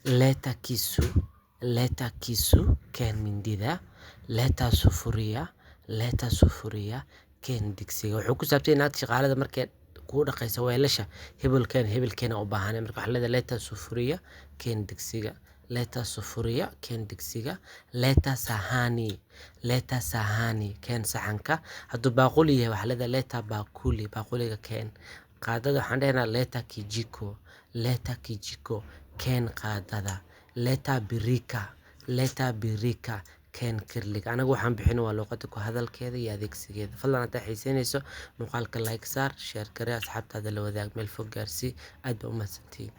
leta kisu keen mindida, leta sufuria keen digsiga. Wuxuu ku saabsan inaad shaqaalada markay ku dhaqayso weelasha hebelkeen u baahan marka waxa leedahay leta sufuria keen digsiga, leta sahani keen saxanka. hadduu baaquli yahay waxa leedahay leta baaquliga keen. qaadada waxaan dhahnaa leta kijiko keen qaadada, leta birika keen kirliga. anagu waxaan bixin waa luqada ku hadalkeeda iyo adeegsigeeda. fadlan haddaa xiisaynayso muuqaalka like saar, share garee, asxaabtaada la wadaag, meel fog gaarsii. aad baa u mahadsantihiin.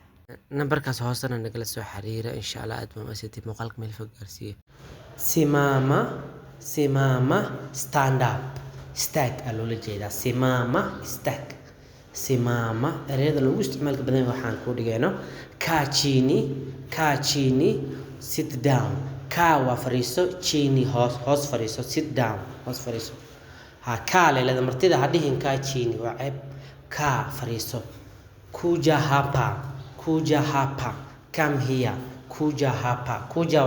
nambarkaas hoosena nagala soo xiriira insha allah. aad baa u mahadsantihiin. muuqaalka meel fog gaarsiiya. simama stand up, istaag aa loola jeedaa. simama ereyada lagu isticmaalka badan waxaan ku dhigayno kaa chini sit down. kaa waa fariiso, chini hoos fariiso, sit down hoos fariiso. kaa leelada martida ha dhihin kaa chini waa ceeb. kaa fariiso. kuja hapa come here. kuja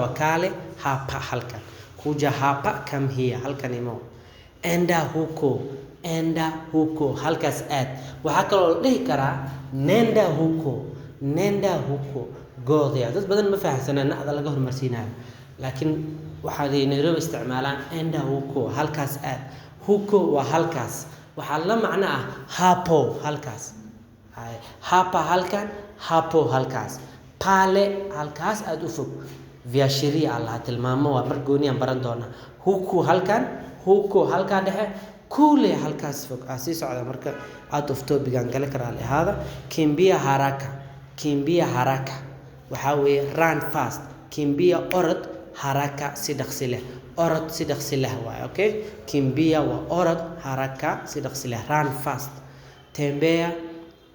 waa kaale, hapa halkan. kuja hapa come here halkan imo. enda huko halkaas aad. waxaa kaloo la dhihi karaa nenda huko goodaya. dad badan ma fahamsana nacda laga hormarsiinayo, laakiin waxaa Nairobi isticmaalaan enda huko halkaas aad. huko waa halkaas, waxaa la macno ah hapo halkaas. hapa halkan, hapo halkaas. pale halkaas aad u fog. viashiria allah tilmaamo waa mar gooni aan baran doonaa. huko halkan, huko halkaa dhexe, kule halkaas fog. sii socda marka out of topic aan kala karaal ahaada. kimbia haraka waxaa weeye run fast. kimbia orod, haraka si dhaqsi leh. orod si dhaqsi leh waaye. okay, kimbia waa orod, haraka si dhaqsi leh, run fast. tembea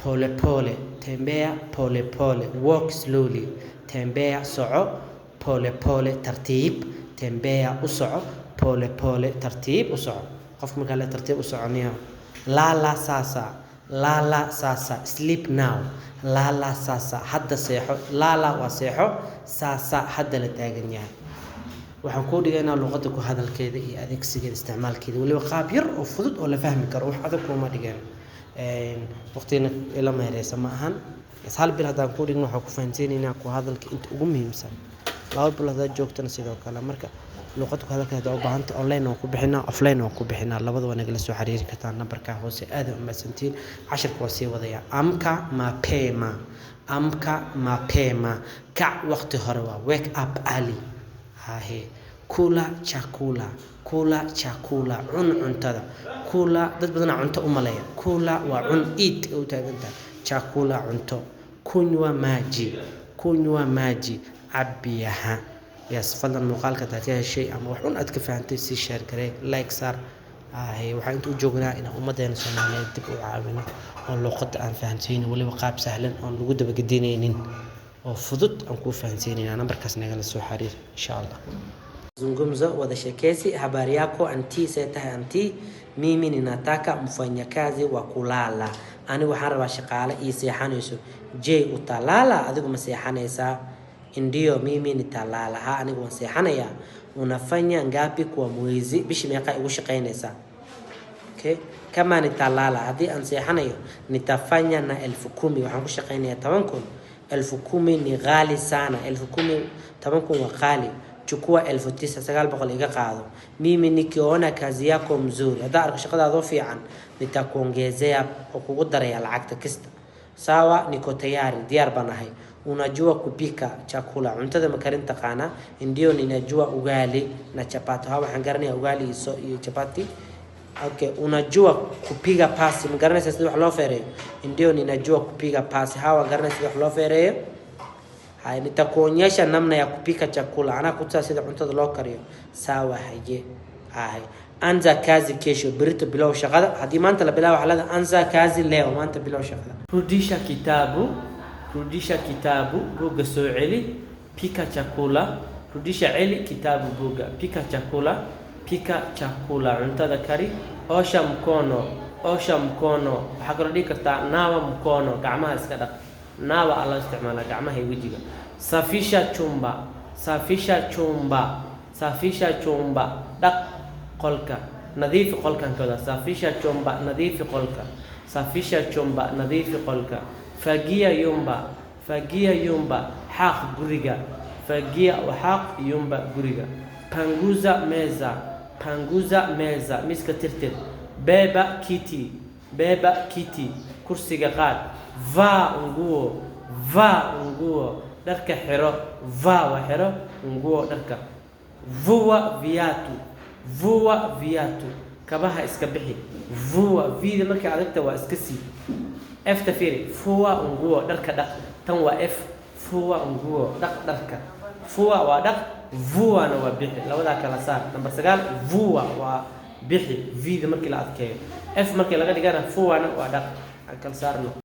pole, walk slowly. tembea soco, pole tartiib. tembea u soco, pole tartiib u soco. qof markaa la tartiib u soconaya. lala sasa sleep now. lala sasa hadda seexo. lala waa seexo, sasa hadda la taagan yahay. waxaan ku dhigaynaa luqada ku hadalkeeda iyo adeegsigeeda, isticmaalkeeda, waliba qaab yar oo fudud oo la fahmi karo. wax adag kuma dhigeen. waqtina ila meereysa ma ahan. hal bil haddaan ku dhigno waxaan ku fahansiinaynaa ku hadalka inta ugu muhiimsan. 2 bil haddaad joogtana sidoo kale. marka luqada ku hadalkeeda u baahanta online waan ku bixinaa, offline waan ku bixinaa. labadaba nagala soo xiriiri kartaan nambarka hoose. aad u mahadsantiin. casharka waa sii wadaya. amka mapema kac waqti hore waa wake up early. kula chakula cun cuntada. kula dad badan cunto u maleeya. kula waa cun, eat u taaganta. chakula cunto. kunywa maji cabiyaha. fadlan muuqaalka hadaad ka heshay ama wax un aad ka fahantay sii share garee, like saar. waxaan inta u joognaa inaan ummadeena Soomaaliyeed dib u caawino oo luqada aan fahansiino, waliba qaab sahlan oon lagu dabagedinaynin oo fudud aan ku fahansiinayna. nambarkaas nagala soo xiriir insha Allah. zungumzo wada sheekeysi. habari yako anti, seetahay anti. mimi ninataka mfanyakazi wa kulala. ani waxaan rabaa shaqaale ii seexanayso. je utalala, adigu ma seexanaysaa? ndio mimi nitalala. anigu waan seexanayaa. unafanya ngapi kwa mwezi? bishi meeqa igu shaqaynaysaa? okay, kama nitalala haddii aan seexanayo nitafanya na 10,000 waxaan ku shaqaynayaa 10,000. 10,000 ni ghali sana. 10,000 10,000 waa qaali. chukua 9,900 iga qaado. mimi nikiona kazi yako mzuri, hadaa arko shaqadaada fiican, nitakuongezea oo kugu daraya lacagta kasta. sawa, niko tayari, diyaar baan ahay. unajua kupika chakula, cuntada ma karin taqaana? ndio ninajua ugali na chapati. waxaan garanayaa ugali iyo chapati. okay, unajua kupiga pasi, ma garanaysaa sida wax loo feereeyo? ndio ninajua kupiga pasi. garanaysaa sida wax loo feereeyo? nitakuonyesha namna ya kupika chakula. ana kutaa sida cuntada loo kariyo. sawa haye. anza kazi kesho, berito bilow shaqada. haddii maanta la bilaabo xalada anza kazi leo, maanta bilow shaqada. rudisha kitabu buga soo celi. pika chakula, rudisha celi kitabu buga. pika chakula cuntada kari. osha mkono, waxaa kaloo dhihi kartaa nawa mkono, gacmaha iska dhaq. nawa alla isticmaala gacmaha iyo wejiga. safisha chumba, safisha chumba, safisha chumba, dhaq qolka, nadiifi qolkan kada, safisha chumba, nadiifi qolka, safisha chumba, nadiifi qolka, fagia yumba, fagia yumba, xaq guriga, fagia waxaq yumba guriga, panguza meza, panguza meza, miska tirtir, beba kiti, beba kiti, kursiga qaad, va nguo, va nguo, dharka xiro, va wa xiro, nguo dharka, vua viatu, vua viatu, kabaha iska bixi, vua vida markay adagta waa iska sii, f tafiri, vua nguo dharka dhaq, tan waa f, vua nguo dhaq dharka, vua waa dhaq, vua na waa bixi, labadaa kala saar. Number 9 vua waa bixi vida markii la adkeeyo, f markii laga dhigana vua na waa dhaq. Kala saarno.